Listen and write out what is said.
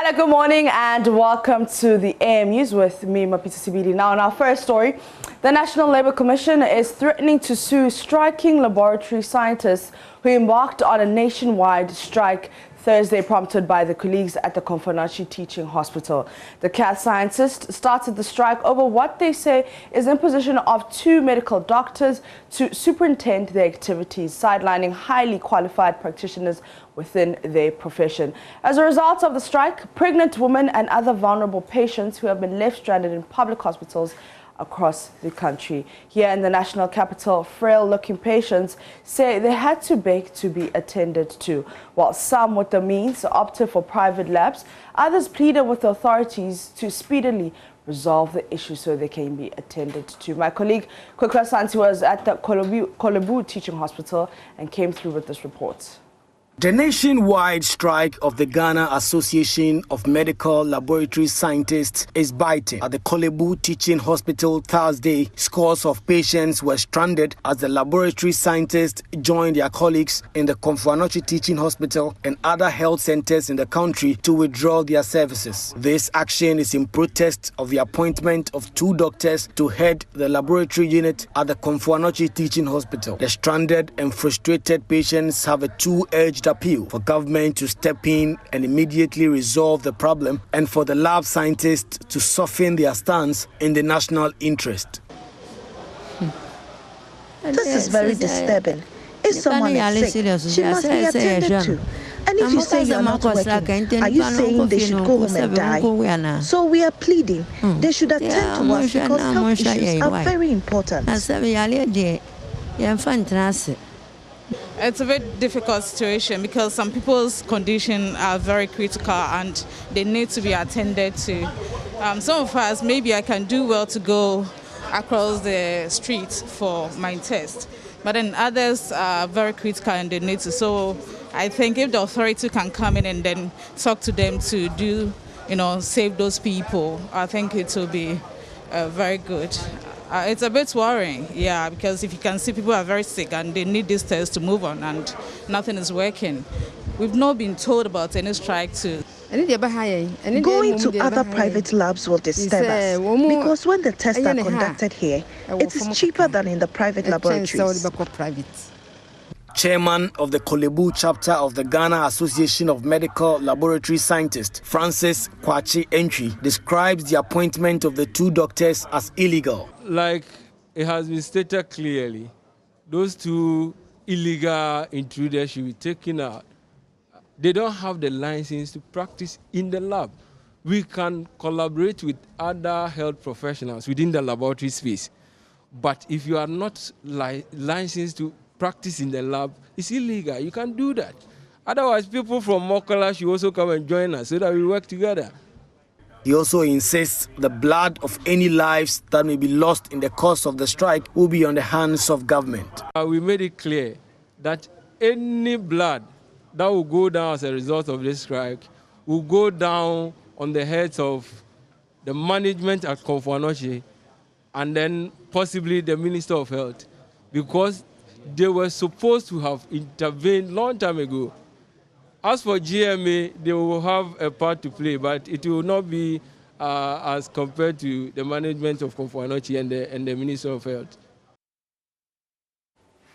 Hello, good morning and welcome to the AM News with me, Mapita Sibidi. Now, in our first story, the National Labour Commission is threatening to sue striking laboratory scientists who embarked on a nationwide strike Thursday, prompted by the colleagues at the Confanachi Teaching Hospital. The CAT scientists started the strike over what they say is imposition of 2 medical doctors to superintend their activities, sidelining highly qualified practitioners within their profession. As a result of the strike, pregnant women and other vulnerable patients who have been left stranded in public hospitals across the country. Here in the national capital, frail-looking patients say they had to beg to be attended to. While some with the means opted for private labs, others pleaded with the authorities to speedily resolve the issue so they can be attended to. My colleague Kwekwa Santi was at the Kolebu Teaching Hospital and came through with this report. The nationwide strike of the Ghana Association of Medical Laboratory Scientists is biting. At the Kolebu Teaching Hospital Thursday, scores of patients were stranded as the laboratory scientists joined their colleagues in the Confanachi Teaching Hospital and other health centers in the country to withdraw their services. This action is in protest of the appointment of 2 doctors to head the laboratory unit at the Confanachi Teaching Hospital. The stranded and frustrated patients have a two-edged appeal for government to step in and immediately resolve the problem, and for the lab scientists to soften their stance in the national interest. This is very disturbing. If someone is sick, she must be attended to. And if you say you're not working, are you saying they should go home and die? So we are pleading. They should attend to us because health issues are very important. It's a very difficult situation because some people's conditions are very critical and they need to be attended to. Some of us, maybe I can do well to go across the street for my test, but then others are very critical and they need to. So I think if the authority can come in and then talk to them to do, save those people, I think it will be very good. It's a bit worrying, yeah, because if you can see people are very sick and they need this test to move on and nothing is working. We've not been told about any strike too. Going to other private labs will disturb us because when the tests are conducted here, it is cheaper than in the private laboratories. Chairman of the Kolebu chapter of the Ghana Association of Medical Laboratory Scientists, Francis Kwachi Entry, describes the appointment of the 2 doctors as illegal. Like it has been stated clearly, those 2 illegal intruders should be taken out. They don't have the license to practice in the lab. We can collaborate with other health professionals within the laboratory space. But if you are not licensed to practice in the lab, it's illegal. You can't do that. Otherwise, people from Mokola should also come and join us so that we work together. He also insists the blood of any lives that may be lost in the course of the strike will be on the hands of government. We made it clear that any blood that will go down as a result of this strike will go down on the heads of the management at Confanachi and then possibly the Minister of Health, because they were supposed to have intervened long time ago. As for GMA, they will have a part to play, but it will not be as compared to the management of Confanachi and the Minister of Health.